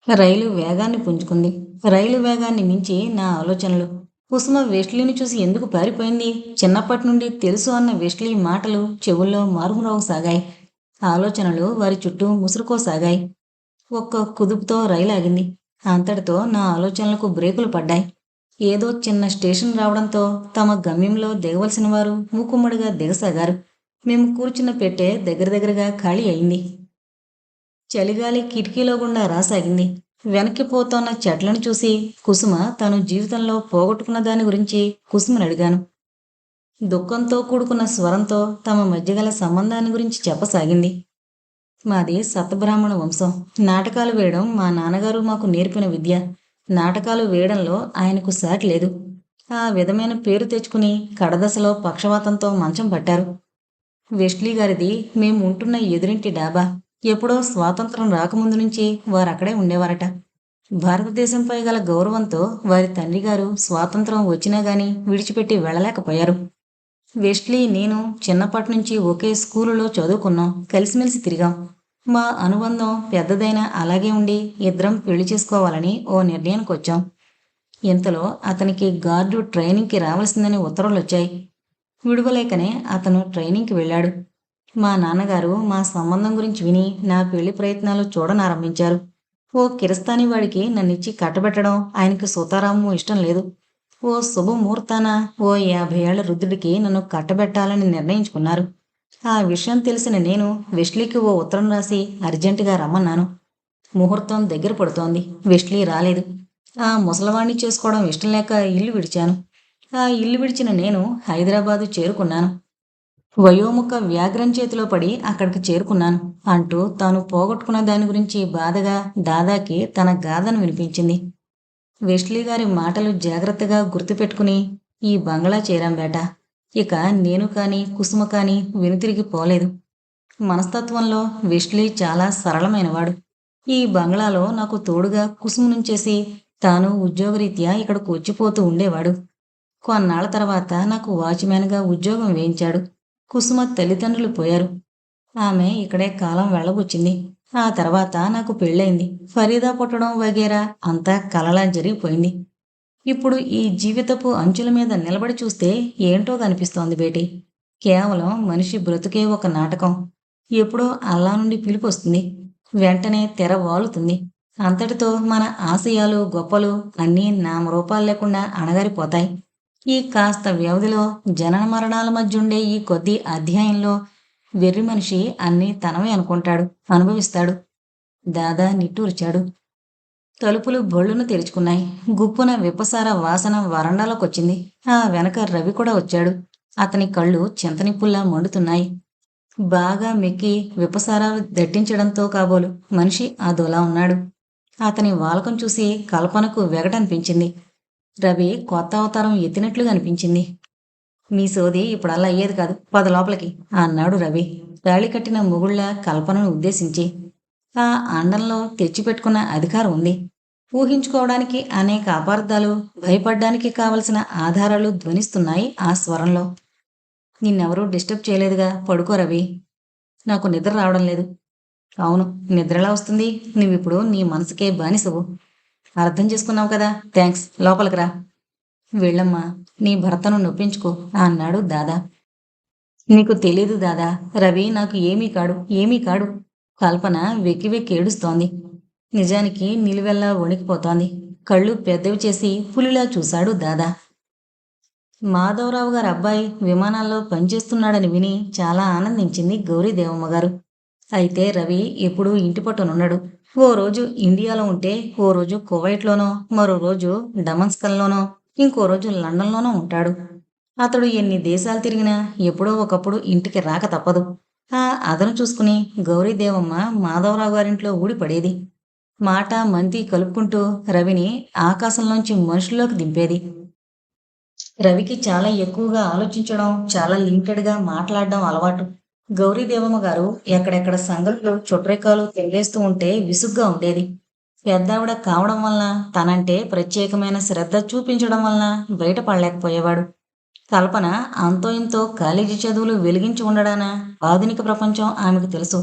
రైలు వేగాన్ని పుంజుకుంది. రైలు వేగాన్ని మించి నా ఆలోచనలు. కుసుమ వెస్లీని చూసి ఎందుకు పారిపోయింది? చిన్నప్పటి నుండి తెలుసు అన్న వెస్లీ మాటలు చెవుల్లో మారుమ్రోగసాగాయి. ఆలోచనలు వారి చుట్టూ ముసురుకోసాగాయి. ఒక్క కుదుపుతో రైలు ఆగింది. అంతటితో నా ఆలోచనలకు బ్రేకులు పడ్డాయి. ఏదో చిన్న స్టేషన్ రావడంతో తమ గమ్యంలో దిగవలసిన వారు మూకుమ్మడిగా దిగసాగారు. మేము కూర్చున్న పెట్టె దగ్గర దగ్గరగా ఖాళీ అయింది. చలిగాలి కిటికీలో గుండా రాసాగింది. వెనక్కిపోతోన్న చెట్లను చూసి కుసుమ తను జీవితంలో పోగొట్టుకున్న దాని గురించి కుసుమని అడిగాను. దుఃఖంతో కూడుకున్న స్వరంతో తమ మధ్య గల సంబంధాన్ని గురించి చెప్పసాగింది. మాది సతబ్రాహ్మణ వంశం. నాటకాలు వేయడం మా నాన్నగారు మాకు నేర్పిన విద్య. నాటకాలు వేయడంలో ఆయనకు సాటి లేదు. ఆ విధమైన పేరు తెచ్చుకుని కడదశలో పక్షవాతంతో మంచం పట్టారు. వెస్లీ గారిది మేము ఉంటున్న ఎదురింటి డాబా. ఎప్పుడో స్వాతంత్రం రాకముందు నుంచి వారక్కడే ఉండేవారట. భారతదేశంపై గల గౌరవంతో వారి తండ్రిగారు స్వాతంత్రం వచ్చినా గాని విడిచిపెట్టి వెళ్ళలేకపోయారు. వెస్లీ నేను చిన్నప్పటినుంచి ఒకే స్కూలులో చదువుకున్నాం. కలిసిమెలిసి తిరిగాం. మా అనుబంధం పెద్దదైనా అలాగే ఉండి ఇద్దరం పెళ్లి చేసుకోవాలని ఓ నిర్ణయానికొచ్చాం. ఇంతలో అతనికి గార్డు ట్రైనింగ్కి రావాల్సిందని ఉత్తర్వులొచ్చాయి. విడువలేకనే అతను ట్రైనింగ్కి వెళ్ళాడు. మా నాన్నగారు మా సంబంధం గురించి విని నా పెళ్లి ప్రయత్నాలు చూడనారంభించారు. ఓ కిరస్తాని వాడికి నన్నిచ్చి కట్టబెట్టడం ఆయనకి సుతారాము ఇష్టం లేదు. ఓ శుభముహూర్తాన ఓ 50 ఏళ్ల వృద్ధుడికి నన్ను కట్టబెట్టాలని నిర్ణయించుకున్నారు. ఆ విషయం తెలిసిన నేను వెస్లీకి ఓ ఉత్తరం రాసి అర్జెంటుగా రమ్మన్నాను. ముహూర్తం దగ్గర పడుతోంది. వెస్లీ రాలేదు. ఆ ముసలవాణ్ణి చేసుకోవడం ఇష్టం లేక ఇల్లు విడిచాను. ఆ ఇల్లు విడిచిన నేను హైదరాబాదు చేరుకున్నాను. వయోముఖ వ్యాఘ్రం చేతిలో పడి అక్కడికి చేరుకున్నాను అంటూ తాను పోగొట్టుకున్న దాని గురించి బాధగా దాదాకి తన గాథను వినిపించింది. వెస్లీ గారి మాటలు జాగ్రత్తగా గుర్తుపెట్టుకుని ఈ బంగళా చేరాం బేట. ఇక నేను కాని కుసుమ కాని వెనుతిరిగి పోలేదు. మనస్తత్వంలో వెస్లీ చాలా సరళమైనవాడు. ఈ బంగళాలో నాకు తోడుగా కుసుమ నుంచేసి తాను ఉద్యోగరీత్యా ఇక్కడకు వచ్చిపోతూ ఉండేవాడు. కొన్నాళ్ల తర్వాత నాకు వాచ్మ్యాన్గా ఉద్యోగం వేయించాడు. కుసుమ తల్లిదండ్రులు పోయారు. ఆమె ఇక్కడే కాలం వెళ్ళబుచ్చింది. ఆ తర్వాత నాకు పెళ్ళయింది. ఫరీదా పుట్టడం వగేరా అంతా కలలా జరిగిపోయింది. ఇప్పుడు ఈ జీవితపు అంచుల మీద నిలబడి చూస్తే ఏంటో కనిపిస్తోంది బేటీ. కేవలం మనిషి బ్రతుకే ఒక నాటకం. ఎప్పుడో అల్లా నుండి పిలుపొస్తుంది. వెంటనే తెర వాలుతుంది. అంతటితో మన ఆశయాలు గొప్పలు అన్నీ నామరూపాలు లేకుండా అణగారిపోతాయి. ఈ కాస్త వ్యవధిలో జనన మరణాల మధ్యుండే ఈ కొద్ది అధ్యాయంలో వెర్రి మనిషి అన్నీ తనవే అనుకుంటాడు, అనుభవిస్తాడు. దాదా నిట్టూర్చాడు. తలుపులు బొళ్ళును తెరుచుకున్నాయి. గుప్పున విప్పసార వాసన వరండాలోకొచ్చింది. ఆ వెనక రవి కూడా వచ్చాడు. అతని కళ్ళు చింతనిప్పుల్లా మండుతున్నాయి. బాగా మెక్కి విప్పసార దట్టించడంతో కాబోలు మనిషి అదోలా ఉన్నాడు. అతని వాలకం చూసి కల్పనకు వెగటనిపించింది. రవి కొత్త అవతారం ఎత్తినట్లుగా అనిపించింది. మీ సోది ఇప్పుడల్లా అయ్యేది కాదు, పద లోపలికి అన్నాడు రవి తాళి కట్టిన మొగుళ్ళ కల్పనను ఉద్దేశించి. ఆ అండంలో తెచ్చిపెట్టుకున్న అధికారం ఉంది. ఊహించుకోవడానికి అనేక అపార్థాలు, భయపడ్డానికి కావలసిన ఆధారాలు ధ్వనిస్తున్నాయి ఆ స్వరంలో. నిన్నెవరూ డిస్టర్బ్ చేయలేదుగా, పడుకో రవి. నాకు నిద్ర రావడం లేదు. అవును, నిద్రలా వస్తుంది? నువ్విప్పుడు నీ మనసుకే బానిసవు. అర్థం చేసుకున్నావు కదా, థ్యాంక్స్. లోపలికి రా. వెళ్ళమ్మా, నీ భర్తను నొప్పించుకో అన్నాడు దాదా. నీకు తెలీదు దాదా, రవి నాకు ఏమీ కాడు, ఏమీ కాడు. కల్పన వెక్కి వెక్కి ఏడుస్తోంది. నిజానికి నిలువెల్లా వణికిపోతోంది. కళ్ళు పెద్దవి చేసి పులిలా చూశాడు దాదా. మాధవరావు గారి అబ్బాయి విమానాల్లో పనిచేస్తున్నాడని విని చాలా ఆనందించింది గౌరీదేవమ్మ గారు. అయితే రవి ఎప్పుడూ ఇంటి పట్టునున్నాడు. ఓ రోజు ఇండియాలో ఉంటే ఓ రోజు కువైట్లోనో, మరో రోజు డమస్కన్లోనో, ఇంకో రోజు లండన్లోనో ఉంటాడు. అతడు ఎన్ని దేశాలు తిరిగినా ఎప్పుడో ఒకప్పుడు ఇంటికి రాక తప్పదు. ఆ అదను చూసుకుని గౌరీదేవమ్మ మాధవరావు గారింట్లో ఊడిపడేది. మాట మంతి కలుపుకుంటూ రవిని ఆకాశంలోంచి మనుషుల్లోకి దింపేది. రవికి చాలా ఎక్కువగా ఆలోచించడం, చాలా లిమిటెడ్గా మాట్లాడడం అలవాటు. గౌరీదేవమ్మ గారు ఎక్కడెక్కడ సంగతులు చుట్రెక్కాలు తిరిగేస్తూ ఉంటే విసుగ్గా ఉండేది. పెద్దావిడ కావడం వలన, తనంటే ప్రత్యేకమైన శ్రద్ధ చూపించడం వలన బయటపడలేకపోయేవాడు. కల్పన అంతో ఇంతో కాలేజీ చదువులు వెలిగించి ఉండడాన ఆధునిక ప్రపంచం ఆమెకు తెలుసు.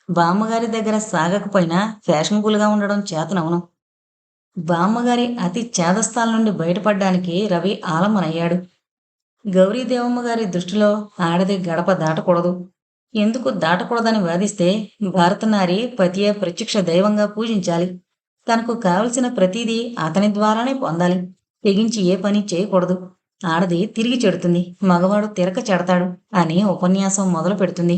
బామ్మగారి దగ్గర సాగకపోయినా ఫ్యాషనబుల్గా ఉండడం చేతనవును. బామ్మగారి అతి చేదస్తాల నుండి బయటపడ్డానికి రవి ఆలంబనయ్యాడు. గౌరీదేవమ్మ గారి దృష్టిలో ఆడది గడప దాటకూడదు. ఎందుకు దాటకూడదని వాదిస్తే భారతనారి పతియే ప్రత్యక్ష దైవంగా పూజించాలి. తనకు కావలసిన ప్రతిదీ అతని ద్వారానే పొందాలి. తెగించి ఏ పని చేయకూడదు. ఆడది తిరిగి చెడుతుంది, మగవాడు తిరక చెడతాడు అని ఉపన్యాసం మొదలు పెడుతుంది.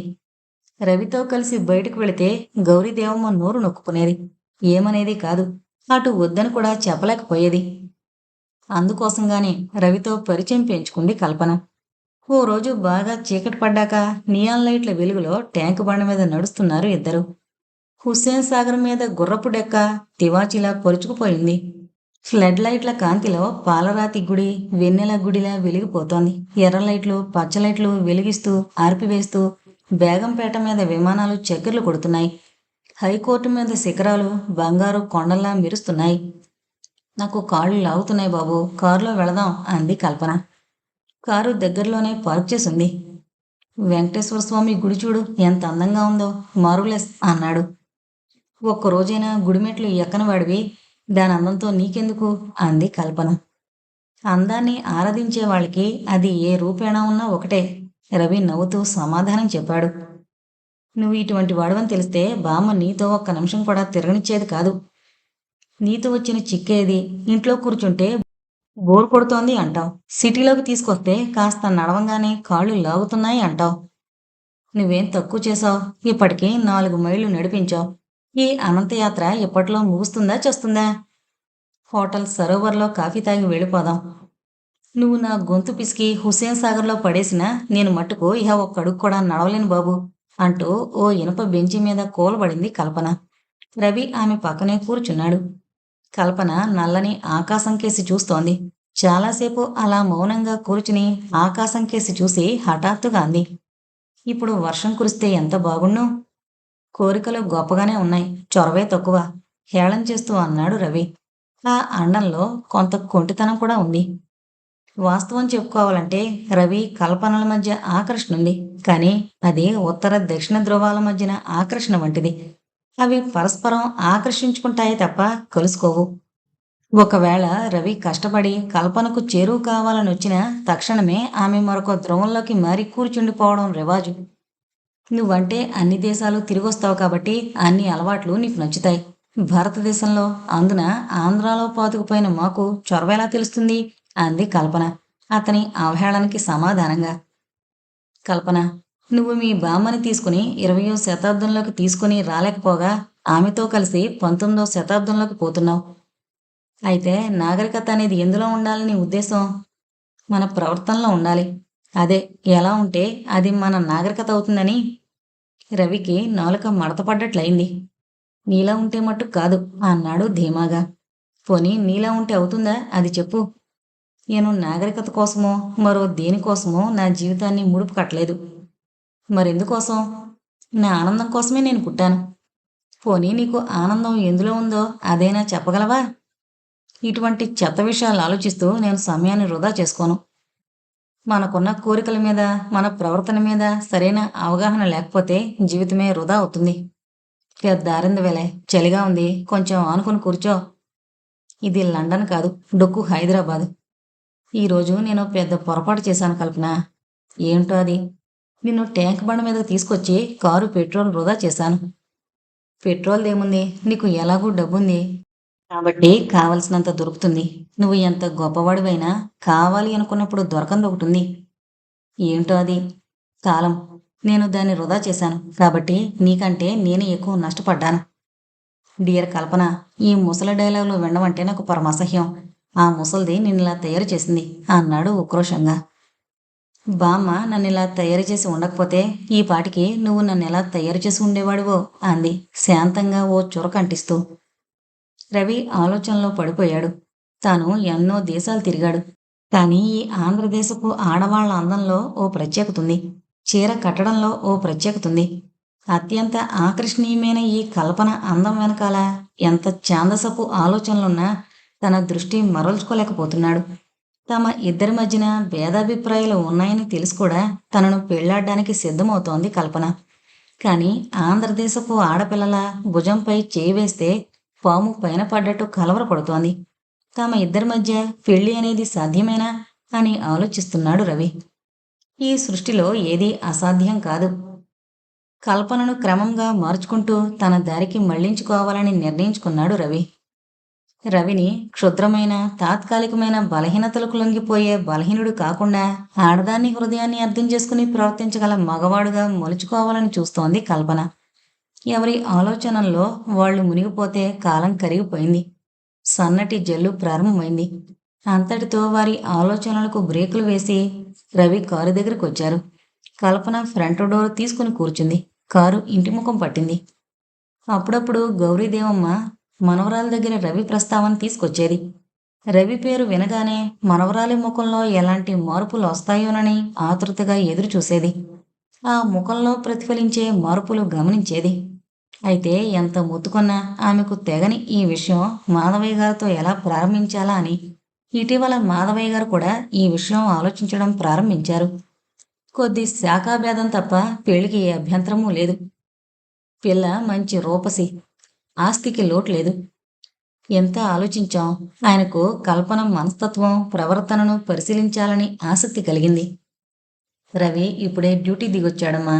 రవితో కలిసి బయటకు వెళితే గౌరీదేవమ్మ నోరు నొక్కునేది. ఏమనేది కాదు. అటు వద్దని కూడా చెప్పలేకపోయేది. అందుకోసంగానే రవితో పరిచయం పెంచుకుంది కల్పన. ఓ రోజు బాగా చీకటి పడ్డాక నియాన్ లైట్ల వెలుగులో ట్యాంకు బండ మీద నడుస్తున్నారు ఇద్దరు. హుస్సేన్ సాగర్ మీద గుర్రపు డెక్క తివాచీలా పొరుచుకుపోయింది. ఫ్లడ్ లైట్ల కాంతిలో పాలరాతి గుడి వెన్నెల గుడిలా వెలిగిపోతోంది. ఎర్ర లైట్లు పచ్చ లైట్లు వెలిగిస్తూ ఆర్పివేస్తూ బేగంపేట మీద విమానాలు చక్కెర్లు కొడుతున్నాయి. హైకోర్టు మీద శిఖరాలు బంగారు కొండల్లా మెరుస్తున్నాయి. నాకు కాళ్ళు లాగుతున్నాయి బాబు, కారులో వెళదాం అంది కల్పన. కారు దగ్గరలోనే పార్క్ చేసుంది. వెంకటేశ్వర స్వామి గుడి చూడు ఎంత అందంగా ఉందో, మారులెస్ అన్నాడు. ఒక్కరోజైనా గుడిమెట్లు ఎక్కనవాడివి, దాని అందంతో నీకెందుకు అంది కల్పన. అందాన్ని ఆరాధించే వాళ్ళకి అది ఏ రూపేణా ఉన్నా ఒకటే, రవి నవ్వుతూ సమాధానం చెప్పాడు. నువ్వు ఇటువంటి వాడవని తెలిస్తే బామ్మ నీతో ఒక్క నిమిషం కూడా తిరగనిచ్చేది కాదు. నీతో వచ్చిన చిక్కేది, ఇంట్లో కూర్చుంటే బోర్ కొడుతోంది అంటావు. సిటీలోకి తీసుకొస్తే కాస్త నడవంగానే కాళ్ళు లాగుతున్నాయి అంటావు. నువ్వేం తక్కువ చేశావు, ఇప్పటికీ 4 మైళ్ళు నడిపించావు. ఈ అనంతయాత్ర ఇప్పట్లో ముగుస్తుందా చేస్తుందా? హోటల్ సరోవర్లో కాఫీ తాగి వెళ్ళిపోదాం. నువ్వు నా గొంతు పిసికి హుస్సేన్ సాగర్లో పడేసినా నేను మట్టుకు ఇహ ఒక్కడుగు కూడా నడవలేను బాబు అంటూ ఓ ఇనుప బెంచి మీద కూలబడింది కల్పన. రవి ఆమె పక్కనే కూర్చున్నాడు. కల్పన నల్లని ఆకాశం కేసి చూస్తోంది. చాలాసేపు అలా మౌనంగా కూర్చుని ఆకాశం కేసి చూసి హఠాత్తుగా అంది. ఇప్పుడు వర్షం కురిస్తే ఎంత బాగుండు. కోరికలు గొప్పగానే ఉన్నాయి, చొరవే తక్కువ హేళన చేస్తూ అన్నాడు రవి. ఆ అండంలో కొంత కొంటితనం కూడా ఉంది. వాస్తవం చెప్పుకోవాలంటే రవి కల్పనల మధ్య ఆకర్షణ ఉంది. కానీ అది ఉత్తర దక్షిణ ధ్రువాల మధ్యన ఆకర్షణ వంటిది. అవి పరస్పరం ఆకర్షించుకుంటాయి తప్ప కలుసుకోవు. ఒకవేళ రవి కష్టపడి కల్పనకు చేరువు కావాలని వచ్చినా తక్షణమే ఆమె మరొక ధ్రువంలోకి మారి కూర్చుండిపోవడం రివాజు. నువ్వంటే అన్ని దేశాలు తిరిగొస్తావు కాబట్టి అన్ని అలవాట్లు నీకు నచ్చుతాయి. భారతదేశంలో, అందున ఆంధ్రాలో పాతుకుపోయిన మాకు చొరవ ఎలా తెలుస్తుంది అంది కల్పన అతని అవహేళనకి సమాధానంగా. కల్పన, నువ్వు మీ బామ్మని తీసుకుని 20వ శతాబ్దంలోకి తీసుకుని రాలేకపోగా ఆమెతో కలిసి 19వ శతాబ్దంలోకి పోతున్నావు. అయితే నాగరికత అనేది ఎందులో ఉండాలని ఉద్దేశం? మన ప్రవర్తనలో ఉండాలి. అదే ఎలా ఉంటే అది మన నాగరికత అవుతుందని. రవికి నాలుక మడతపడ్డట్లయింది. నీలా ఉంటే మట్టు కాదు అన్నాడు ధీమాగా. పోనీ నీలా ఉంటే అవుతుందా అది చెప్పు. నేను నాగరికత కోసమో మరో దేనికోసమో నా జీవితాన్ని ముడుపు కట్టలేదు. మరెందుకోసం? నా ఆనందం కోసమే నేను పుట్టాను. పోనీ నీకు ఆనందం ఎందులో ఉందో అదైనా చెప్పగలవా? ఇటువంటి చెత్త విషయాలు ఆలోచిస్తూ నేను సమయాన్ని వృధా చేసుకోను. మనకున్న కోరికల మీద మన ప్రవర్తన మీద సరైన అవగాహన లేకపోతే జీవితమే వృధా అవుతుంది. పెద్దారింది వేలే, చలిగా ఉంది, కొంచెం ఆనుకుని కూర్చో. ఇది లండన్ కాదు, డొక్కు హైదరాబాదు. ఈరోజు నేను పెద్ద పొరపాటు చేశాను కల్పన. ఏంటో అది? నిన్ను ట్యాంక్ బండ మీదకు తీసుకొచ్చి కారు పెట్రోల్ వృధా చేశాను. పెట్రోల్దేముంది, నీకు ఎలాగూ డబ్బుంది కాబట్టి కావలసినంత దొరుకుతుంది. నువ్వు ఎంత గొప్పవాడివైనా కావాలి అనుకున్నప్పుడు దొరకంది ఒకటి ఉంది. ఏంటో అది? కాలం. నేను దాన్ని వృధా చేశాను కాబట్టి నీకంటే నేనే ఎక్కువ నష్టపడ్డాను. డియర్ కల్పన, ఈ ముసలి డైలాగులు వినడమంటే నాకు పరమసహ్యం. ఆ ముసలిది నిన్నిలా తయారు చేసింది అన్నాడు ఉక్రోషంగా. బామ్మ నన్నిలా తయారు చేసి ఉండకపోతే ఈ పాటికి నువ్వు నన్ను ఎలా తయారు చేసి ఉండేవాడివో అంది శాంతంగా ఓ చురకంటిస్తూ. రవి ఆలోచనలో పడిపోయాడు. తాను ఎన్నో దేశాలు తిరిగాడు. కానీ ఈ ఆంధ్రదేశపు ఆడవాళ్ల అందంలో ఓ ప్రత్యేకత ఉంది. చీర కట్టడంలో ఓ ప్రత్యేకత ఉంది. అత్యంత ఆకర్షణీయమైన ఈ కల్పన అందం వెనకాల ఎంత ఛాందసపు ఆలోచనలున్నా తన దృష్టి మరల్చుకోలేకపోతున్నాడు. తమ ఇద్దరి మధ్యన భేదాభిప్రాయాలు ఉన్నాయని తెలిసి కూడా తనను పెళ్లాడ్డానికి సిద్ధమవుతోంది కల్పన. కానీ ఆంధ్రదేశపు ఆడపిల్లల భుజంపై చేయి వేస్తే పాము పైన పడ్డట్టు కలవరపడుతోంది. తమ ఇద్దరి మధ్య పెళ్లి అనేది సాధ్యమేనా అని ఆలోచిస్తున్నాడు రవి. ఈ సృష్టిలో ఏదీ అసాధ్యం కాదు. కల్పనను క్రమంగా మార్చుకుంటూ తన దారికి మళ్లించుకోవాలని నిర్ణయించుకున్నాడు రవి. రవిని క్షుద్రమైన తాత్కాలికమైన బలహీనతలకు లొంగిపోయే బలహీనుడు కాకుండా ఆడదాన్ని హృదయాన్ని అర్థం చేసుకుని ప్రవర్తించగల మగవాడుగా మలుచుకోవాలని చూస్తోంది కల్పన. ఎవరి ఆలోచనల్లో వాళ్ళు మునిగిపోతే కాలం కరిగిపోయింది. సన్నటి జల్లు ప్రారంభమైంది. అంతటితో వారి ఆలోచనలకు బ్రేకులు వేసి రవి కారు దగ్గరకు వచ్చారు. కల్పన ఫ్రంట్ డోర్ తీసుకుని కూర్చుంది. కారు ఇంటి ముఖం పట్టింది. అప్పుడప్పుడు గౌరీదేవమ్మ మనవరాల దగ్గర రవి ప్రస్తావన తీసుకొచ్చేది. రవి పేరు వినగానే మనవరాలి ముఖంలో ఎలాంటి మార్పులు వస్తాయోనని ఆతృతగా ఎదురు చూసేది. ఆ ముఖంలో ప్రతిఫలించే మార్పులు గమనించేది. అయితే ఎంత మొత్తుకున్నా ఆమెకు తెగని ఈ విషయం మాధవయ్య గారితో ఎలా ప్రారంభించాలా అని. ఇటీవల మాధవయ్య గారు కూడా ఈ విషయం ఆలోచించడం ప్రారంభించారు. కొద్ది శాఖాభేదం తప్ప పెళ్లికి ఏ అభ్యంతరమూ లేదు. పిల్ల మంచి రూపసి, ఆస్తికి లోటు లేదు. ఎంత ఆలోచించాం. ఆయనకు కల్పన మనస్తత్వం ప్రవర్తనను పరిశీలించాలని ఆసక్తి కలిగింది. రవి ఇప్పుడే డ్యూటీ దిగొచ్చాడమ్మా,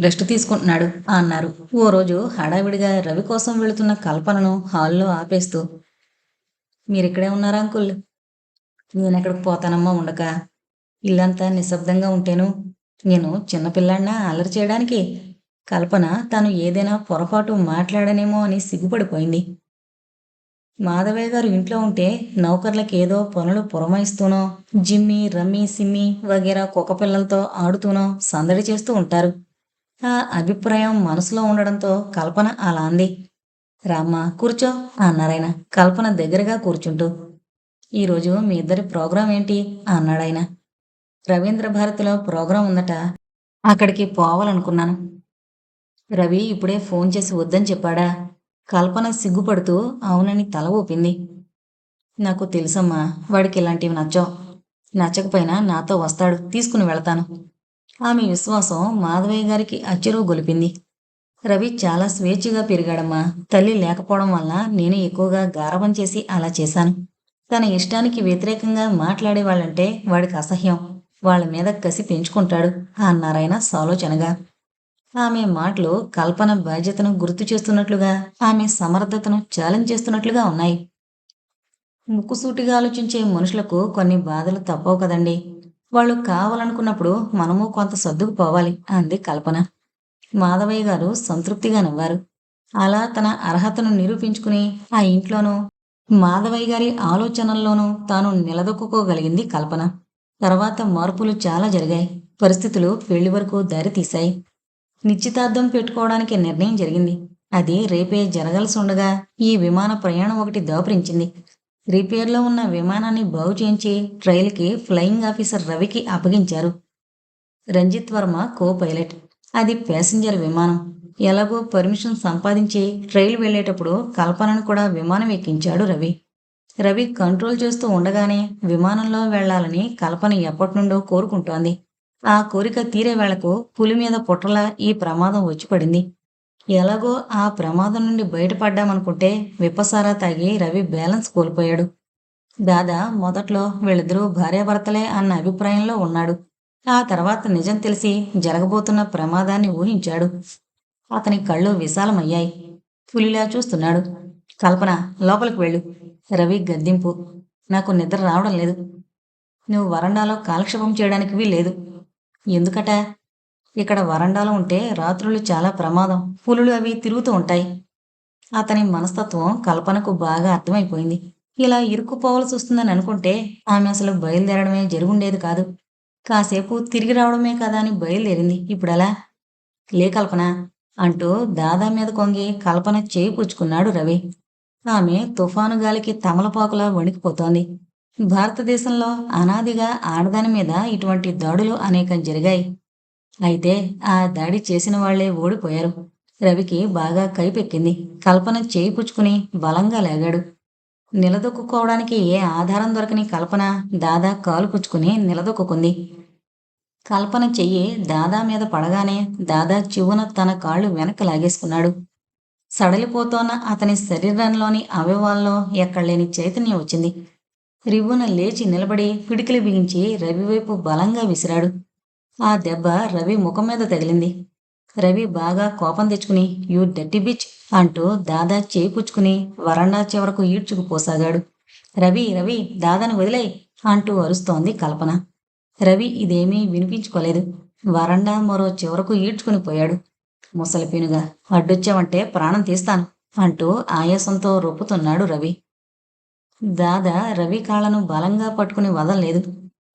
రెస్ట్ తీసుకుంటున్నాడు అన్నారు ఓ రోజు హడావిడిగా రవి కోసం వెళుతున్న కల్పనను హాల్లో ఆపేస్తూ. మీరిక్కడే ఉన్నారా అంకుల్? నేనెక్కడికి పోతానమ్మా ఉండక. ఇల్లంతా నిశ్శబ్దంగా ఉంటేను నేను చిన్నపిల్లాడినా అల్లరి చేయడానికి. కల్పన తాను ఏదైనా పొరపాటు మాట్లాడనేమో అని సిగ్గుపడిపోయింది. మాధవయ్య గారు ఇంట్లో ఉంటే నౌకర్లకు ఏదో పనులు పురమాయిస్తూనో, జిమ్మి రమ్మి సిమ్మి వగేరా కుక్కపిల్లలతో ఆడుతూనో సందడి చేస్తూ ఉంటారు. ఆ అభిప్రాయం మనసులో ఉండడంతో కల్పన అలా అంది. రామ్మా కూర్చో అన్నారాయన కల్పన దగ్గరగా కూర్చుంటూ. ఈరోజు మీ ఇద్దరి ప్రోగ్రాం ఏంటి అన్నాడాయన. రవీంద్ర భారతిలో ప్రోగ్రాం ఉందట, అక్కడికి పోవాలనుకున్నాను. రవి ఇప్పుడే ఫోన్ చేసి వద్దని చెప్పాడా? కల్పన సిగ్గుపడుతూ అవునని తల ఊపింది. నాకు తెలుసమ్మా, వాడికి ఇలాంటివి నచ్చవు. నచ్చకపోయినా నాతో వస్తాడు, తీసుకుని వెళతాను. ఆమె విశ్వాసం మాధవయ్య గారికి అచ్చెరువు గొలిపింది. రవి చాలా స్వేచ్ఛగా పెరిగాడమ్మా. తల్లి లేకపోవడం వల్ల నేను ఎక్కువగా గారాబం చేసి అలా చేశాను. తన ఇష్టానికి వ్యతిరేకంగా మాట్లాడే వాళ్ళంటే వాడికి అసహ్యం. వాళ్ళ మీద కసి పెంచుకుంటాడు అన్నారాయన సాలోచనగా. ఆమె మాటలు కల్పన బాధ్యతను గుర్తు చేస్తున్నట్లుగా, ఆమె సమర్థతను ఛాలెంజ్ చేస్తున్నట్లుగా ఉన్నాయి. ముక్కుసూటిగా ఆలోచించే మనుషులకు కొన్ని బాధలు తప్పవు కదండి. వాళ్ళు కావాలనుకున్నప్పుడు మనము కొంత సర్దుకుపోవాలి అంది కల్పన. మాధవయ్య గారు సంతృప్తిగా నవ్వారు. అలా తన అర్హతను నిరూపించుకుని ఆ ఇంట్లోనూ మాధవయ్య గారి ఆలోచనల్లోనూ తాను నిలదొక్కుకోగలిగింది కల్పన. తర్వాత మార్పులు చాలా జరిగాయి. పరిస్థితులు పెళ్లి వరకు దారి తీశాయి. నిశ్చితార్థం పెట్టుకోవడానికి నిర్ణయం జరిగింది. అది రేపే జరగాల్సి ఉండగా ఈ విమాన ప్రయాణం ఒకటి దాపురించింది. రిపేర్లో ఉన్న విమానాన్ని బాగు చేయించి ట్రైల్కి ఫ్లయింగ్ ఆఫీసర్ రవికి అప్పగించారు. Ranjit Varma co pilot. అది ప్యాసింజర్ విమానం. ఎలాగో పర్మిషన్ సంపాదించి ట్రైల్ వెళ్లేటప్పుడు కల్పనను కూడా విమానం ఎక్కించాడు రవి. రవి కంట్రోల్ చేస్తూ ఉండగానే విమానంలో వెళ్లాలని కల్పన ఎప్పటినుండో కోరుకుంటోంది. ఆ కోరిక తీరే వేళకు పులి మీద పుట్రలా ఈ ప్రమాదం వచ్చి పడింది. ఎలాగో ఆ ప్రమాదం నుండి బయటపడ్డామనుకుంటే విప్పసారా తాగి రవి బ్యాలెన్స్ కోల్పోయాడు. దాదా మొదట్లో వీళ్ళిద్దరూ భార్యాభర్తలే అన్న అభిప్రాయంలో ఉన్నాడు. ఆ తర్వాత నిజం తెలిసి జరగబోతున్న ప్రమాదాన్ని ఊహించాడు. అతని కళ్ళు విశాలమయ్యాయి. పులిలా చూస్తున్నాడు. కల్పన లోపలికి వెళ్ళు. రవి గద్దింపు. నాకు నిద్ర రావడం లేదు. నువ్వు వరండాలో కాలక్షేపం చేయడానికి వీల్లేదు. ఎందుకట? ఇక్కడ వరండాలో ఉంటే రాత్రులు చాలా ప్రమాదం. పులులు అవి తిరుగుతూ ఉంటాయి. అతని మనస్తత్వం కల్పనకు బాగా అర్థమైపోయింది. ఇలా ఇరుక్కుపోవలసి వస్తుందని అనుకుంటే ఆమె అసలు బయలుదేరడమే జరుగుండేది కాదు. కాసేపు తిరిగి రావడమే కదా అని బయలుదేరింది. ఇప్పుడెలా? లే కల్పన అంటూ దాదా మీద కొంగి కల్పన చేయి పుచ్చుకున్నాడు రవి. ఆమె తుఫాను గాలికి తమలపాకులా వణికిపోతోంది. భారతదేశంలో అనాదిగా ఆడదాని మీద ఇటువంటి దాడులు అనేకం జరిగాయి. అయితే ఆ దాడి చేసిన వాళ్లే ఓడిపోయారు. రవికి బాగా కైపెక్కింది. కల్పన చేయి పుచ్చుకుని బలంగా లేగాడు. నిలదొక్కుకోవడానికి ఏ ఆధారం దొరకని కల్పన దాదా కాలు పుచ్చుకుని నిలదొక్కుంది. కల్పన చెయ్యి దాదా మీద పడగానే దాదా చివున తన కాళ్ళు వెనక్కి లాగేసుకున్నాడు. సడలిపోతోన్న అతని శరీరంలోని అవయవాల్లో ఎక్కడలేని చైతన్యం వచ్చింది. రివ్వున లేచి నిలబడి పిడికిలి బిగించి రవి వైపు బలంగా విసిరాడు. ఆ దెబ్బ రవి ముఖం మీద తగిలింది. రవి బాగా కోపం తెచ్చుకుని యూ డర్టీ బిచ్ అంటూ దాదా చేయి పుచ్చుకుని వరండా చివరకు ఈడ్చుకుపోసాగాడు. రవి రవి దాదాను వదిలేయ్ అంటూ అరుస్తోంది కల్పన. రవి ఇదేమీ వినిపించుకోలేదు. వరండా మరో చివరకు ఈడ్చుకుని పోయాడు. ముసలి పీనుగా అడ్డొచ్చావంటే ప్రాణం తీస్తాను అంటూ ఆయాసంతో రొప్పుతున్నాడు రవి. దాదా రవి కాళ్ళను బలంగా పట్టుకుని వదల్లేదు.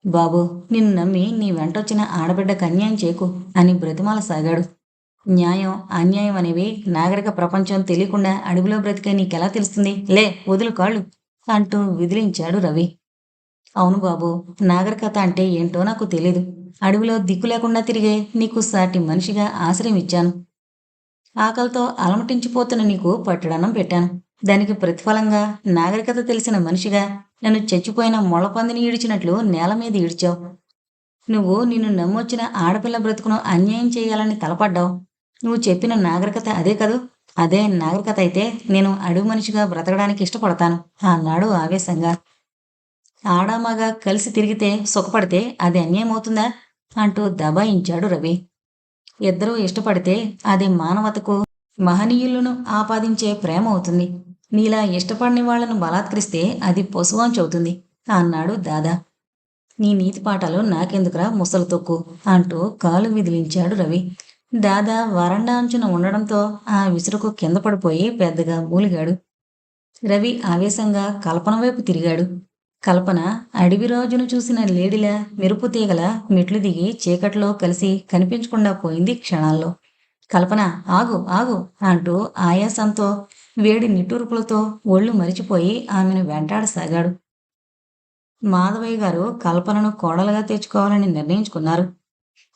బాబూ, నిన్ను నమ్మి నీ వెంటొచ్చిన ఆడబిడ్డకు అన్యాయం చేయకు అని బ్రతిమాలసాగాడు. న్యాయం, అన్యాయం అనేవి నాగరిక ప్రపంచం తెలియకుండా అడవిలో బ్రతికే నీకెలా తెలుస్తుంది? లే, వదులు కాళ్ళు అంటూ విదిలించాడు రవి. అవును బాబూ, నాగరికత అంటే ఏంటో నాకు తెలీదు. అడవిలో దిక్కు లేకుండా తిరిగే నీకు సాటి మనిషిగా ఆశ్రయం ఇచ్చాను. ఆకలితో అలమటించిపోతున్న నీకు పట్టడన్నం పెట్టాను. దానికి ప్రతిఫలంగా నాగరికత తెలిసిన మనిషిగా నన్ను చచ్చిపోయిన మొలపందిని ఈడ్చినట్లు నేల మీద ఈడ్చావు. నువ్వు నిన్ను నమ్మొచ్చిన ఆడపిల్ల బ్రతుకును అన్యాయం చేయాలని తలపడ్డావు. నువ్వు చెప్పిన నాగరికత అదే కదూ? అదే నాగరికత అయితే నేను అడవి మనిషిగా బ్రతకడానికి ఇష్టపడతాను అన్నాడు ఆవేశంగా. ఆడామగ కలిసి తిరిగితే సుఖపడితే అది అన్యాయం అవుతుందా అంటూ దబాయించాడు రవి. ఇద్దరూ ఇష్టపడితే అది మానవతకు, మహనీయులను ఆపాదించే ప్రేమ అవుతుంది. నీలా ఇష్టపడని వాళ్లను బలాత్కరిస్తే అది పశువాంచవుతుంది అన్నాడు దాదా. నీ నీతి పాఠాలు నాకెందుకురా ముసలు తొక్కు అంటూ కాలు విదిలించాడు రవి. దాదా వరండా అంచున ఉండడంతో ఆ విసురుకు కింద పడిపోయి పెద్దగా మూలిగాడు. రవి ఆవేశంగా కల్పన వైపు తిరిగాడు. కల్పన అడవిరాజును చూసిన లేడిలా మెరుపు తీగల మెట్లు దిగి చీకట్లో కలిసి కనిపించకుండా పోయింది క్షణాల్లో. కల్పన, ఆగు ఆగు అంటూ ఆయాసంతో వేడి నిట్టూర్పులతో ఒళ్ళు మరిచిపోయి ఆమెను వెంటాడసాగాడు. మాధవయ్య గారు కల్పనను కోడలుగా తెచ్చుకోవాలని నిర్ణయించుకున్నారు.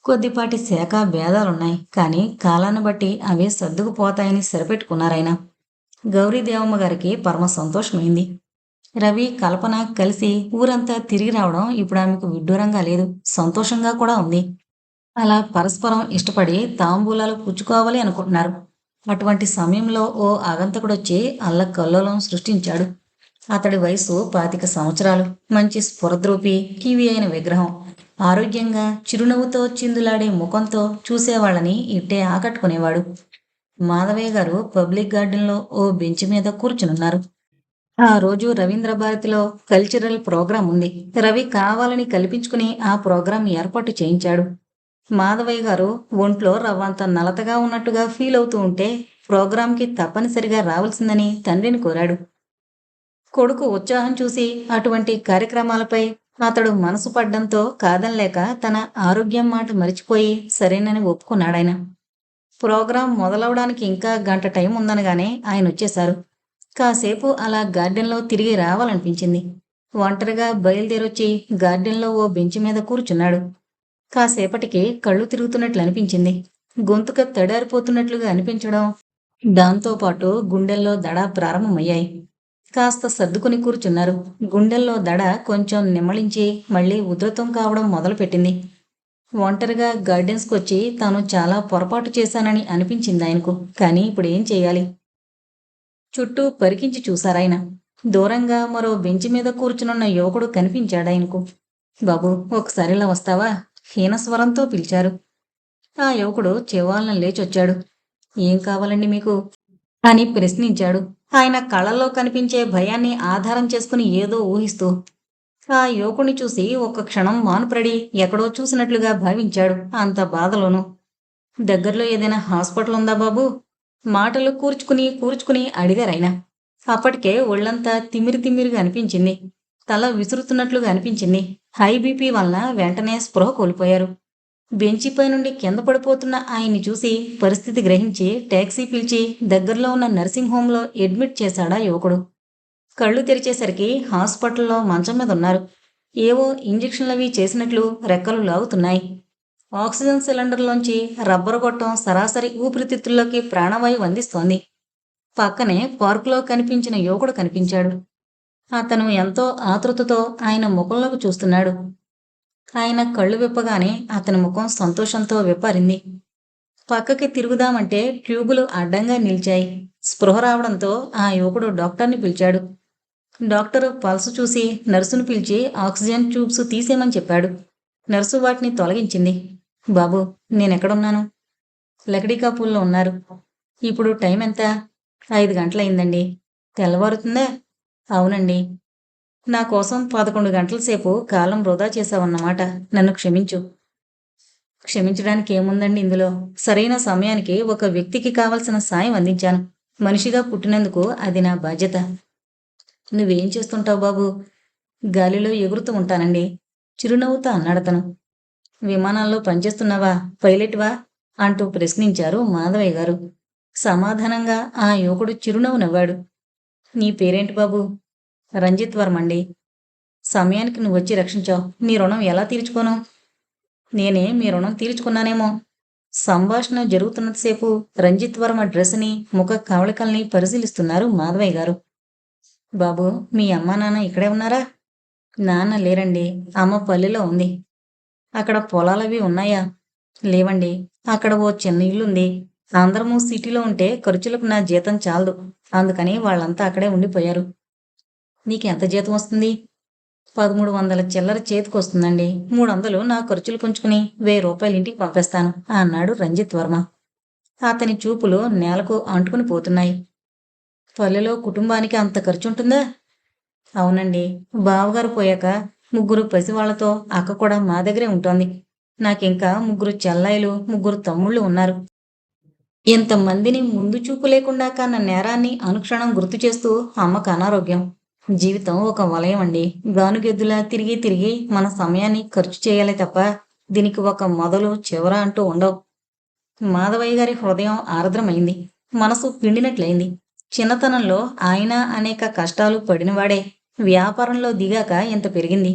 కొద్దిపాటి శాఖ భేదాలున్నాయి, కానీ కాలాన్ని బట్టి అవే సర్దుకుపోతాయని సరిపెట్టుకున్నారాయన. గౌరీదేవమ్మ గారికి పరమ సంతోషమైంది. రవి, కల్పన కలిసి ఊరంతా తిరిగి రావడం ఇప్పుడు ఆమెకు విడ్డూరంగా లేదు, సంతోషంగా కూడా ఉంది. అలా పరస్పరం ఇష్టపడి తాంబూలాలు పుచ్చుకోవాలి అనుకుంటున్నారు. అటువంటి సమయంలో ఓ ఆగంతకుడొచ్చి అల్లకల్లోలం సృష్టించాడు. అతడి వయసు 25 సంవత్సరాలు. మంచి స్ఫురద్రూపి, కివి అయిన విగ్రహం. ఆరోగ్యంగా చిరునవ్వుతో చిందులాడే ముఖంతో చూసేవాళ్ళని ఇట్టే ఆకట్టుకునేవాడు. మాధవయ్య గారు పబ్లిక్ గార్డెన్లో ఓ బెంచ్ మీద కూర్చునున్నారు. ఆ రోజు రవీంద్ర భారతిలో కల్చరల్ ప్రోగ్రాం ఉంది. రవి కావాలని కల్పించుకుని ఆ ప్రోగ్రాం ఏర్పాటు చేయించాడు. మాధవయ్య గారు ఒంట్లో రవ్వంత నలతగా ఉన్నట్టుగా ఫీల్ అవుతూ ఉంటే ప్రోగ్రాంకి తప్పనిసరిగా రావాల్సిందని తండ్రిని కోరాడు. కొడుకు ఉత్సాహం చూసి అటువంటి కార్యక్రమాలపై అతడు మనసు పడ్డంతో కాదనలేక తన ఆరోగ్యం మాట మరిచిపోయి సరేనని ఒప్పుకున్నాడాయన. ప్రోగ్రాం మొదలవడానికి ఇంకా గంట టైం ఉందనగానే ఆయన వచ్చేశారు. కాసేపు అలా గార్డెన్లో తిరిగి రావాలనిపించింది. ఒంటరిగా బయలుదేరొచ్చి గార్డెన్లో ఓ బెంచ్ మీద కూర్చున్నాడు. కాసేపటికి కళ్ళు తిరుగుతున్నట్లు అనిపించింది. గొంతుక తడారిపోతున్నట్లుగా అనిపించడం, దాంతోపాటు గుండెల్లో దడ ప్రారంభమయ్యాయి. కాస్త సర్దుకుని కూర్చున్నారు. గుండెల్లో దడ కొంచెం నిమ్మళించి మళ్ళీ ఉధృతం కావడం మొదలుపెట్టింది. ఒంటరిగా గార్డెన్స్కి వచ్చి తాను చాలా పొరపాటు చేశానని అనిపించింది ఆయనకు. కానీ ఇప్పుడు ఏం చేయాలి? చుట్టూ పరికించి చూశారాయన. దూరంగా మరో బెంచి మీద కూర్చునున్న యువకుడు కనిపించాడాయనకు. బాబు, ఒకసారి ఇలా వస్తావా? హీనస్వరంతో పిలిచారు. ఆ యువకుడు చివాలన లేచొచ్చాడు. ఏం కావాలండి మీకు అని ప్రశ్నించాడు. ఆయన కళ్ళల్లో కనిపించే భయాన్ని ఆధారం చేసుకుని ఏదో ఊహిస్తూ. ఆ యువకుణ్ణి చూసి ఒక్క క్షణం మానుప్రడి ఎక్కడో చూసినట్లుగా భావించాడు, అంత బాధలోను. దగ్గరలో ఏదైనా హాస్పిటల్ ఉందా బాబు? మాటలు కూర్చుకుని కూర్చుకుని అడిగారాయన. అప్పటికే ఒళ్ళంతా తిమ్మిరి తిమ్మిరిగా అనిపించింది. తల విసురుతున్నట్లుగా అనిపించింది. హై బీపీ వలన వెంటనే స్పృహ కోల్పోయారు. బెంచిపై నుండి కింద పడిపోతున్న ఆయన్ని చూసి పరిస్థితి గ్రహించి టాక్సీ పిలిచి దగ్గరలో ఉన్న నర్సింగ్ హోంలో అడ్మిట్ చేశాడా యువకుడు. కళ్ళు తెరిచేసరికి హాస్పిటల్లో మంచం మీద ఉన్నారు. ఏవో ఇంజెక్షన్లవి చేసినట్లు రెక్కలు లాగుతున్నాయి. ఆక్సిజన్ సిలిండర్లోంచి రబ్బరు గొట్టం సరాసరి ఊపిరితిత్తుల్లోకి ప్రాణవాయువు అందిస్తోంది. పక్కనే పార్కులో కనిపించిన యువకుడు కనిపించాడు. అతను ఎంతో ఆతృతతో ఆయన ముఖంలోకి చూస్తున్నాడు. ఆయన కళ్ళు విప్పగానే అతని ముఖం సంతోషంతో విప్పారింది. పక్కకి తిరుగుదామంటే ట్యూబులు అడ్డంగా నిలిచాయి. స్పృహ రావడంతో ఆ యువకుడు డాక్టర్ని పిలిచాడు. డాక్టరు పల్స్ చూసి నర్సును పిలిచి ఆక్సిజన్ ట్యూబ్స్ తీసేయమని చెప్పాడు. నర్సు వాటిని తొలగించింది. బాబూ, నేనెక్కడున్నాను? లకడీకాపూల్లో ఉన్నారు. ఇప్పుడు టైం ఎంత? 5 గంటలయిందండి. తెల్లవారుతుందా? అవునండి. నా కోసం 11 గంటల సేపు కాలం వృధా చేశావన్నమాట. నన్ను క్షమించు. క్షమించడానికి ఏముందండి ఇందులో? సరైన సమయానికి ఒక వ్యక్తికి కావలసిన సాయం అందించాను. మనిషిగా పుట్టినందుకు అది నా బాధ్యత. నువ్వేం చేస్తుంటావు బాబు? గాలిలో ఎగురుతూ ఉంటానండి. చిరునవ్వుతో అన్నాడతను. విమానాల్లో పనిచేస్తున్నావా? పైలట్వా? అంటూ ప్రశ్నించారు మాధవయ్య గారు. సమాధానంగా ఆ యువకుడు చిరునవ్వు నవ్వాడు. నీ పేరేంటి బాబు? రంజిత్ వర్మండి. సమయానికి నువ్వొచ్చి రక్షించావు. నీ రుణం ఎలా తీర్చుకోను? నేనే మీ రుణం తీర్చుకున్నానేమో. సంభాషణ జరుగుతున్నంతసేపు రంజిత్ వర్మ డ్రెస్ని, ముఖ కవళికల్ని పరిశీలిస్తున్నారు మాధవయ్య గారు. బాబు, మీ అమ్మా నాన్న ఇక్కడే ఉన్నారా? నాన్న లేరండి. అమ్మ పల్లెలో ఉంది. అక్కడ పొలాలవి ఉన్నాయా? లేవండి. అక్కడ ఓ చిన్న ఇల్లుంది. అందరము సిటీలో ఉంటే ఖర్చులకు నా జీతం చాలదు. అందుకని వాళ్ళంతా అక్కడే ఉండిపోయారు. నీకెంత జీతం వస్తుంది? 1300 చిల్లర చేతికొస్తుందండి. 300 నా ఖర్చులు పుంజుకుని 1000 రూపాయలు ఇంటికి పంపేస్తాను అన్నాడు రంజిత్ వర్మ. అతని చూపులు నేలకు అంటుకుని పోతున్నాయి. పల్లెలో కుటుంబానికి అంత ఖర్చుంటుందా? అవునండి. బావగారు పోయాక 3 పసివాళ్లతో అక్క కూడా మా దగ్గరే ఉంటోంది. నాకింకా 3 చెల్లాయిలు, 3 తమ్ముళ్ళు ఉన్నారు. ఇంతమందిని ముందు చూపు లేకుండా కన్న నేరాన్ని అనుక్షణం గుర్తు చేస్తూ అమ్మకు అనారోగ్యం. జీవితం ఒక వలయం అండి. గానుగెద్దులా తిరిగి తిరిగి మన సమయాన్ని ఖర్చు చేయాలి తప్ప దీనికి ఒక మొదలు చివర అంటూ ఉండవు. మాధవయ్య గారి హృదయం ఆర్ద్రమైంది. మనసు పిండినట్లయింది. చిన్నతనంలో ఆయన అనేక కష్టాలు పడినవాడే. వ్యాపారంలో దిగాక ఇంత పెరిగింది.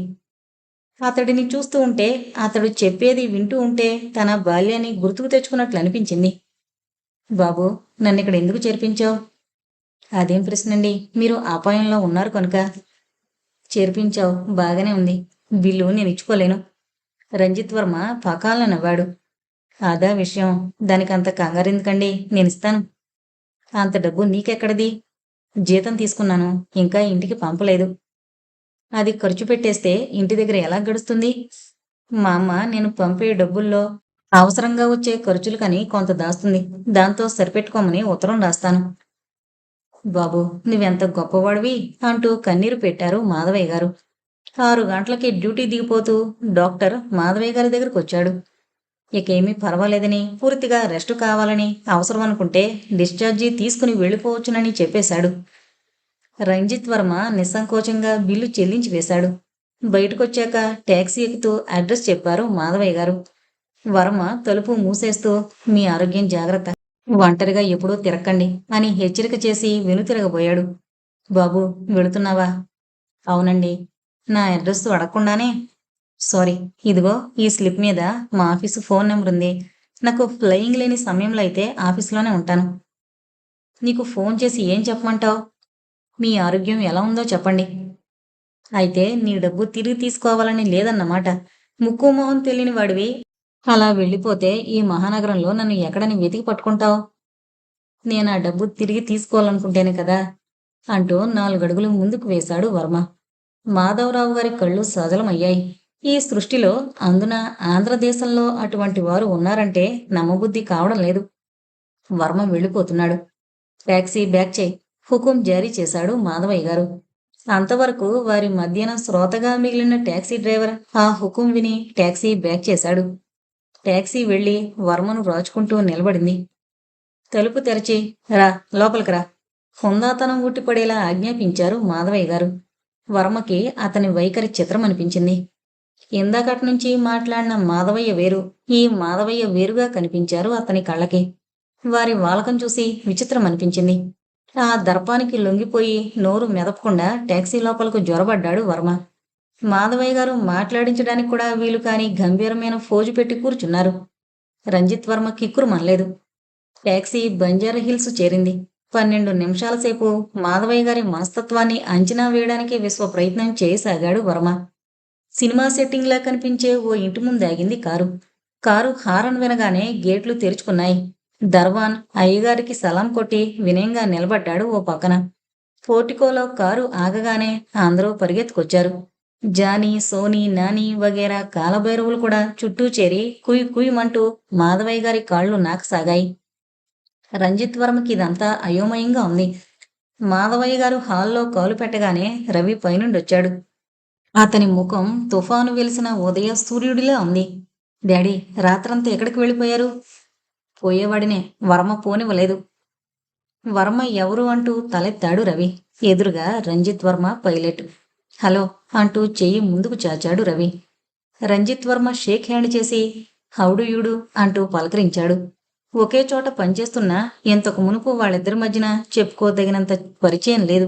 అతడిని చూస్తూ ఉంటే, అతడు చెప్పేది వింటూ ఉంటే తన బాల్యాన్ని గుర్తుకు తెచ్చుకున్నట్లు అనిపించింది. బాబూ, నన్నిక్కడ ఎందుకు చేర్పించావు? అదేం ప్రశ్నండి? మీరు అపాయంలో ఉన్నారు కనుక. చేర్పించావు, బాగానే ఉంది. బిల్లు నేను ఇచ్చుకోలేను. రంజిత్ వర్మ పకాలన నవ్వాడు. అదా విషయం. దానికంత కంగారెందుకండి? నేనిస్తాను. అంత డబ్బు నీకెక్కడిది? జీతం తీసుకున్నాను. ఇంకా ఇంటికి పంపలేదు. అది ఖర్చు పెట్టేస్తే ఇంటి దగ్గర ఎలా గడుస్తుంది? మా అమ్మ నేను పంపే డబ్బుల్లో అవసరంగా వచ్చే ఖర్చులకని కొంత దాస్తుంది. దాంతో సరిపెట్టుకోమని ఉత్తరం రాస్తాను. బాబు, నువ్వెంత గొప్పవాడివి అంటూ కన్నీరు పెట్టారు మాధవయ్య గారు. 6 గంటలకి డ్యూటీ దిగిపోతూ డాక్టర్ మాధవయ్య గారి దగ్గరకు వచ్చాడు. ఇకేమీ పర్వాలేదని, పూర్తిగా రెస్టు కావాలని, అవసరం అనుకుంటే డిశ్చార్జీ తీసుకుని వెళ్ళిపోవచ్చునని చెప్పేశాడు. రంజిత్ వర్మ నిస్సంకోచంగా బిల్లు చెల్లించి వేశాడు. బయటకొచ్చాక టాక్సీ ఎక్కుతూ అడ్రస్ చెప్పారు మాధవయ్య గారు. వర్మ తలుపు మూసేస్తూ, మీ ఆరోగ్యం జాగ్రత్త. ఒంటరిగా ఎప్పుడూ తిరక్కండి అని హెచ్చరిక చేసి వెనుతిరగబోయాడు. బాబూ, వెళుతున్నావా? అవునండి. నా అడ్రస్ అడగకుండానే? సారీ. ఇదిగో ఈ స్లిప్ మీద మా ఆఫీసు ఫోన్ నెంబర్ ఉంది. నాకు ఫ్లయింగ్ లేని సమయంలో అయితే ఆఫీసులోనే ఉంటాను. నీకు ఫోన్ చేసి ఏం చెప్పమంటావు? మీ ఆరోగ్యం ఎలా ఉందో చెప్పండి. అయితే నీ డబ్బు తిరిగి తీసుకోవాలని లేదన్నమాట. ముక్కు మొహం తెలియని వాడివి అలా వెళ్ళిపోతే ఈ మహానగరంలో నన్ను ఎక్కడని వెతికి పట్టుకుంటావు? నేను ఆ డబ్బు తిరిగి తీసుకోవాలనుకుంటేనే కదా అంటూ 4 అడుగులు ముందుకు వేశాడు వర్మ. మాధవరావు గారి కళ్ళు సజలమయ్యాయి. ఈ సృష్టిలో, అందున ఆంధ్రదేశంలో అటువంటి వారు ఉన్నారంటే నమ్మబుద్ధి కావడం లేదు. వర్మ వెళ్ళిపోతున్నాడు. టాక్సీ బ్యాక్ చేయి హుకుం జారీ చేశాడు మాధవయ్య గారు. అంతవరకు వారి మధ్యన శ్రోతగా మిగిలిన టాక్సీ డ్రైవర్ ఆ హుకుం విని టాక్సీ బ్యాక్ చేశాడు. టాక్సీ వెళ్లి వర్మను రాచుకుంటూ నిలబడింది. తలుపు తెరచి, రా లోపలికి రా, హుందాతనం ఉట్టిపడేలా ఆజ్ఞాపించారు మాధవయ్య గారు. వర్మకి అతని వైఖరి చిత్రమనిపించింది. ఇందాకట్నుంచి మాట్లాడిన మాధవయ్య వేరు, ఈ మాధవయ్య వేరుగా కనిపించారు అతని కళ్ళకి. వారి వాలకం చూసి విచిత్రం అనిపించింది. ఆ దర్పానికి లొంగిపోయి నోరు మెదపకుండా టాక్సీ లోపలకు జొరబడ్డాడు వర్మ. మాధవయ్య గారు మాట్లాడించడానికి కూడా వీలు కాని గంభీరమైన ఫోజు పెట్టి కూర్చున్నారు. రంజిత్ వర్మ కిక్కురుమనలేదు. టాక్సీ బంజారా హిల్స్ చేరింది. 12 నిమిషాల సేపు మాధవయ్య గారి మనస్తత్వాన్ని అంచనా వేయడానికి విశ్వ ప్రయత్నం చేయసాగాడు వర్మ. సినిమా సెట్టింగ్‌లా కనిపించే ఓ ఇంటి ముందు ఆగింది కారు. కారు హారన్ వినగానే గేట్లు తెరుచుకున్నాయి. దర్వాన్ అయ్యగారికి సలాం కొట్టి వినయంగా నిలబడ్డాడు ఓ పక్కన. పోర్టికోలో కారు ఆగగానే అందరూ పరిగెత్తుకొచ్చారు. జానీ, సోనీ, నాని వగైరా కాలభైరవులు కూడా చుట్టూ చేరి కుయ్ కుయ్యమంటూ మాధవయ్య గారి కాళ్ళు నాకసాగాయి. రంజిత్ వర్మకి ఇదంతా అయోమయంగా ఉంది. మాధవయ్య గారు హాల్లో కాలు పెట్టగానే రవి పైనుండొచ్చాడు. అతని ముఖం తుఫాను వెలిసిన ఉదయ సూర్యుడిలా ఉంది. డాడీ, రాత్రంతా ఎక్కడికి వెళ్ళిపోయారు? పోయేవాడినే, వర్మ పోనివ్వలేదు. వర్మ ఎవరు అంటూ తలెత్తాడు రవి. ఎదురుగా రంజిత్ వర్మ పైలట్. హలో అంటూ చెయ్యి ముందుకు చాచాడు రవి. రంజిత్ వర్మ షేక్ హ్యాండ్ చేసి హౌడు యూడు అంటూ పలకరించాడు. ఒకే చోట పనిచేస్తున్నా ఇంతకు మునుపు వాళ్ళిద్దరి మధ్యన చెప్పుకోదగినంత పరిచయం లేదు.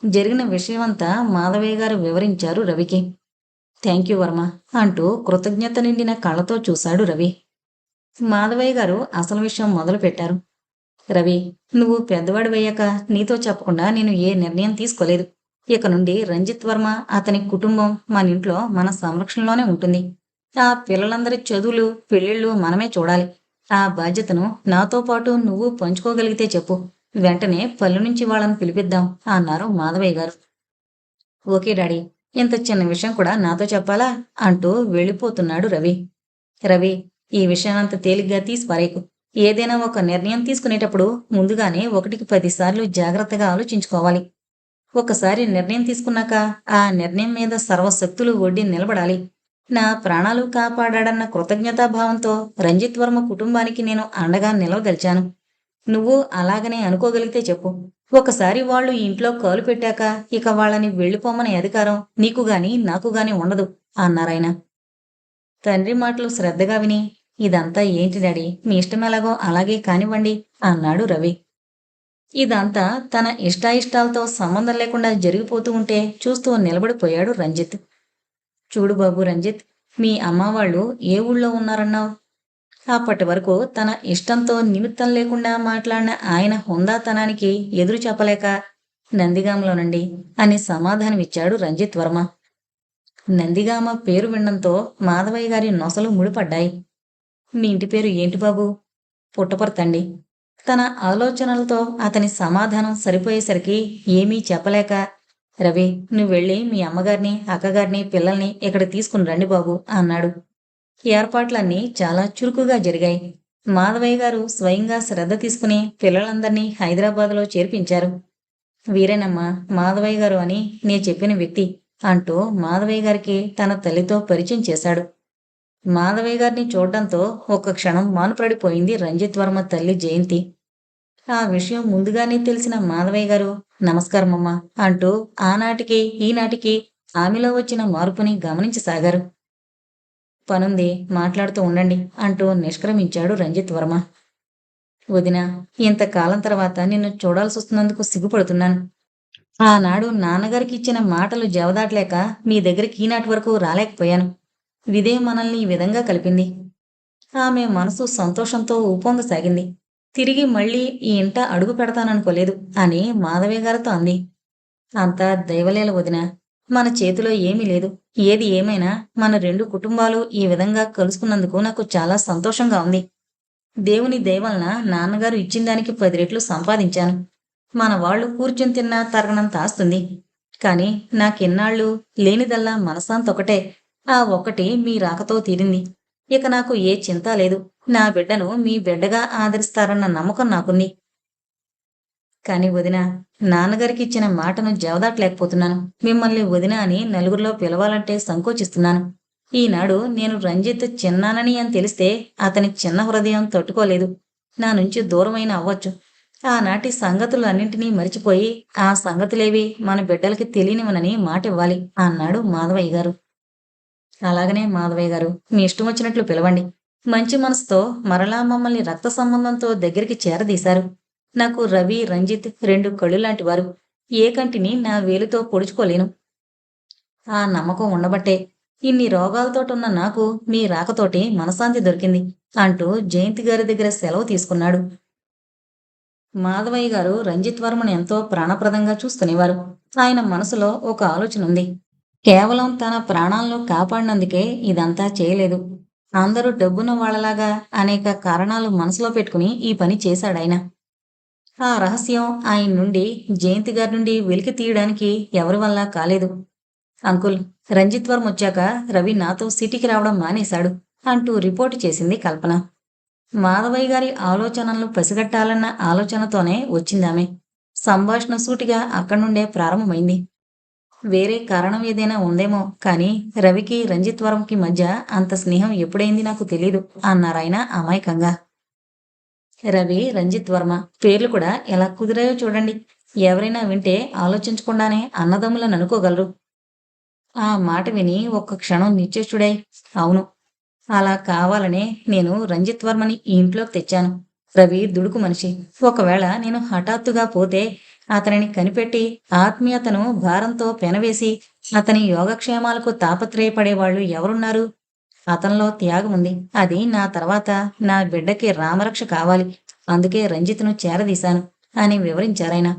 జరిగిన విషయమంతా మాధవయ్య గారు వివరించారు రవికి. థ్యాంక్ యూ వర్మ అంటూ కృతజ్ఞత నిండిన కళ్ళతో చూశాడు రవి. మాధవయ్య గారు అసలు విషయం మొదలుపెట్టారు. రవి, నువ్వు పెద్దవాడివయ్యాక నీతో చెప్పకుండా నేను ఏ నిర్ణయం తీసుకోలేదు. ఇక నుండి రంజిత్ వర్మ, అతని కుటుంబం మన ఇంట్లో మన సంరక్షణలోనే ఉంటుంది. ఆ పిల్లలందరి చదువులు, పెళ్ళిళ్ళు మనమే చూడాలి. ఆ బాధ్యతను నాతో పాటు నువ్వు పంచుకోగలిగితే చెప్పు. వెంటనే పల్లె నుంచి వాళ్ళని పిలిపిద్దాం అన్నారు మాధవయ్య గారు. ఓకే డాడీ, ఇంత చిన్న విషయం కూడా నాతో చెప్పాలా అంటూ వెళ్ళిపోతున్నాడు రవి. రవి, ఈ విషయాన్నంత తేలిగ్గా తీసి పారేయకు. ఏదైనా ఒక నిర్ణయం తీసుకునేటప్పుడు ముందుగానే 1కి 10 సార్లు జాగ్రత్తగా ఆలోచించుకోవాలి. ఒకసారి నిర్ణయం తీసుకున్నాక ఆ నిర్ణయం మీద సర్వశక్తులు ఒడ్డి నిలబడాలి. నా ప్రాణాలు కాపాడాడన్న కృతజ్ఞతాభావంతో రంజిత్ వర్మ కుటుంబానికి నేను అండగా నిలవదలిచాను. నువ్వు అలాగనే అనుకోగలిగితే చెప్పు. ఒకసారి వాళ్ళు ఈ ఇంట్లో కాలు పెట్టాక ఇక వాళ్ళని వెళ్ళిపోమనే అధికారం నీకు గాని నాకు గాని ఉండదు అన్నారాయన. తండ్రి మాటలు శ్రద్ధగా విని, ఇదంతా ఏంటి డాడీ, మీ ఇష్టమెలాగో అలాగే కానివ్వండి అన్నాడు రవి. ఇదంతా తన ఇష్టాయిష్టాలతో సంబంధం లేకుండా జరిగిపోతూ ఉంటే చూస్తూ నిలబడిపోయాడు రంజిత్. చూడు బాబు రంజిత్, మీ అమ్మ వాళ్ళు ఏ ఊళ్ళో ఉన్నారన్నావు? అప్పటి వరకు తన ఇష్టంతో నిమిత్తం లేకుండా మాట్లాడిన ఆయన హుందాతనానికి ఎదురు చెప్పలేక నందిగాంలోనండి అని సమాధానమిచ్చాడు రంజిత్ వర్మ. నందిగామ పేరు వినడంతో మాధవయ్య గారి నొసలు ముడిపడ్డాయి. మీ ఇంటి పేరు ఏంటి బాబు? పుట్టపర్తండి. తన ఆలోచనలతో అతని సమాధానం సరిపోయేసరికి ఏమీ చెప్పలేక, రవి, నువ్వెళ్ళి మీ అమ్మగారిని, అక్కగారిని, పిల్లల్ని ఇక్కడ తీసుకుని రండి బాబు అన్నాడు. ఏర్పాట్లన్నీ చాలా చురుకుగా జరిగాయి. మాధవయ్య గారు స్వయంగా శ్రద్ధ తీసుకుని పిల్లలందర్నీ హైదరాబాద్లో చేర్పించారు. వీరేనమ్మా మాధవయ్య గారు అని నే చెప్పిన వ్యక్తి అంటూ మాధవయ్య గారికి తన తల్లితో పరిచయం చేశాడు. మాధవయ్య గారిని చూడడంతో ఒక్క క్షణం మానుపడిపోయింది రంజిత్ వర్మ తల్లి జయంతి. ఆ విషయం ముందుగానే తెలిసిన మాధవయ్య గారు నమస్కారమమ్మా అంటూ ఆనాటికి ఈనాటికి ఆమెలో వచ్చిన మార్పుని గమనించసాగారు. పనుంది, మాట్లాడుతూ ఉండండి అంటూ నిష్క్రమించాడు రంజిత్ వర్మ. వదిన, ఇంతకాలం తర్వాత నిన్ను చూడాల్సి వస్తున్నందుకు సిగ్గుపడుతున్నాను. ఆనాడు నాన్నగారికి ఇచ్చిన మాటలు జవదాటలేక మీ దగ్గరికి ఈనాటి వరకు రాలేకపోయాను. విదే మనల్ని ఈ విధంగా కలిపింది. ఆమె మనసు సంతోషంతో ఉప్పొంగసాగింది. తిరిగి మళ్ళీ ఈ ఇంట అడుగు పెడతాననుకోలేదు అని మాధవయ్య గారితో అంది. అంతా దైవలీల వదిన, మన చేతిలో ఏమీ లేదు. ఏది ఏమైనా మన 2 కుటుంబాలు ఈ విధంగా కలుసుకున్నందుకు నాకు చాలా సంతోషంగా ఉంది. దేవుని దయ వలన నాన్నగారు ఇచ్చిన దానికి 10 రెట్లు సంపాదించాను. మన వాళ్ళు కూర్చుని తిన్నా తరగనంత ఆస్తుంది. కాని నాకిన్నాళ్ళు లేనిదల్లా మనసాంతొకటే. ఆ ఒక్కటి మీ రాకతో తీరింది. ఇక నాకు ఏ చింత లేదు. నా బిడ్డను మీ బిడ్డగా ఆదరిస్తారన్న నమ్మకం నాకుంది. కాని వదిన, నాన్నగారికి ఇచ్చిన మాటను జవదాటలేకపోతున్నాను. మిమ్మల్ని వదిన అని నలుగురిలో పిలవాలంటే సంకోచిస్తున్నాను. ఈనాడు నేను రంజిత్ చిన్నానని అని తెలిస్తే అతని చిన్న హృదయం తట్టుకోలేదు. నా నుంచి దూరమైన అవ్వచ్చు. ఆనాటి సంగతులు అన్నింటినీ మరిచిపోయి ఆ సంగతులేవి మన బిడ్డలకి తెలియనివనని మాటివ్వాలి అన్నాడు మాధవయ్య గారు. అలాగనే మాధవయ్య గారు, మీ ఇష్టం వచ్చినట్లు పిలవండి. మంచి మనసుతో మరలా మమ్మల్ని రక్త సంబంధంతో దగ్గరికి చేరదీశారు. నాకు రవి, రంజిత్ 2 కళ్ళు లాంటి వారు. ఏ కంటిని నా వేలుతో పొడుచుకోలేను. ఆ నమ్మకం ఉండబట్టే ఇన్ని రోగాలతోటున్న నాకు మీ రాకతోటి మనశాంతి దొరికింది అంటూ జయంతి గారి దగ్గర సెలవు తీసుకున్నాడు. మాధవయ్య గారు రంజిత్ వర్మను ఎంతో ప్రాణప్రదంగా చూసుకునేవారు. ఆయన మనసులో ఒక ఆలోచన ఉంది. కేవలం తన ప్రాణాలను కాపాడినందుకే ఇదంతా చేయలేదు. అందరూ డబ్బున్న వాళ్ళలాగా అనేక కారణాలు మనసులో పెట్టుకుని ఈ పని చేశాడాయన. ఆ రహస్యం ఆయన నుండి, జయంతి గారి నుండి వెలికి తీయడానికి ఎవరి వల్ల కాలేదు. అంకుల్, రంజిత్ వర్మ వచ్చాక రవి నాతో సిటీకి రావడం మానేశాడు అంటూ రిపోర్టు చేసింది కల్పన. మాధవయ్య గారి ఆలోచనలను పసిగట్టాలన్న ఆలోచనతోనే వచ్చిందామె. సంభాషణ సూటిగా అక్కడి నుండే ప్రారంభమైంది. వేరే కారణం ఏదైనా ఉందేమో కానీ రవికి రంజిత్ వర్మకి మధ్య అంత స్నేహం ఎప్పుడైంది నాకు తెలీదు అన్నారాయన అమాయకంగా. రవి, రంజిత్ వర్మ పేర్లు కూడా ఎలా కుదిరాయో చూడండి. ఎవరైనా వింటే ఆలోచించకుండానే అన్నదమ్ములను అనుకోగలరు. ఆ మాట విని ఒక్క క్షణం నిశ్చేష్టుడై, అవును, అలా కావాలనే నేను రంజిత్ వర్మని ఈ ఇంట్లోకి తెచ్చాను. రవి దుడుకు మనిషి. ఒకవేళ నేను హఠాత్తుగా పోతే అతనిని కనిపెట్టి ఆత్మీయతను భారంతో పెనవేసి అతని యోగక్షేమాలకు తాపత్రయపడేవాళ్లు ఎవరున్నారు? అతనిలో త్యాగం ఉంది. అది నా తర్వాత నా బిడ్డకి రామరక్ష కావాలి. అందుకే రంజిత్‌ను చేరదీశాను అని వివరించారాయన.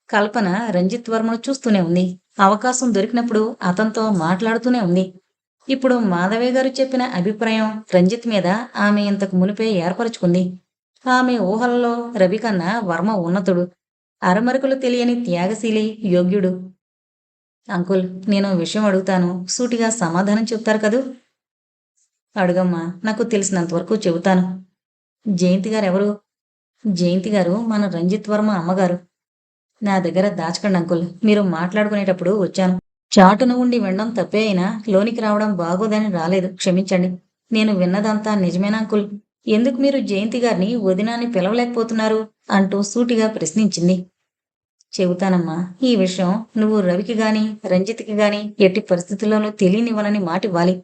కల్పన రంజిత్ వర్మను చూస్తూనే ఉంది. అవకాశం దొరికినప్పుడు అతనితో మాట్లాడుతూనే ఉంది. ఇప్పుడు మాధవయ్య గారు చెప్పిన అభిప్రాయం రంజిత్ మీద ఆమె ఇంతకు మునుపే ఏర్పరచుకుంది. ఆమె ఊహలలో రవి కన్నా వర్మ ఉన్నతుడు. అరమరుకలు తెలియని త్యాగశీలి, యోగ్యుడు. అంకుల్, నేను విషయం అడుగుతాను. సూటిగా సమాధానం చెప్తారు కదూ? అడుగమ్మా, నాకు తెలిసినంత వరకు చెబుతాను. జయంతి గారెవరు? జయంతి గారు మన రంజిత్ వర్మ అమ్మగారు. నా దగ్గర దాచకండి అంకుల్. మీరు మాట్లాడుకునేటప్పుడు వచ్చాను. చాటున ఉండి వినడం తప్పే అయినా లోనికి రావడం బాగోదని రాలేదు. క్షమించండి. నేను విన్నదంతా నిజమేనా అంకుల్? ఎందుకు మీరు జయంతి గారిని వదినాన్ని పిలవలేకపోతున్నారు అంటూ సూటిగా ప్రశ్నించింది. చెబుతానమ్మా. ఈ విషయం నువ్వు రవికి గాని రంజిత్కి గాని ఎట్టి పరిస్థితుల్లోనూ తెలియనివ్వనని మాటివ్వాలి.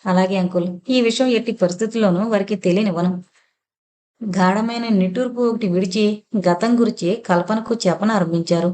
అలాగే అంకుల్. ఈ విషయం ఎట్టి పరిస్థితుల్లోనూ వారికి తెలియనివ్వను. గాఢమైన నిట్టూర్పు ఒకటి విడిచి గతం గురించి కల్పనకు చెప్పనారంభించారు.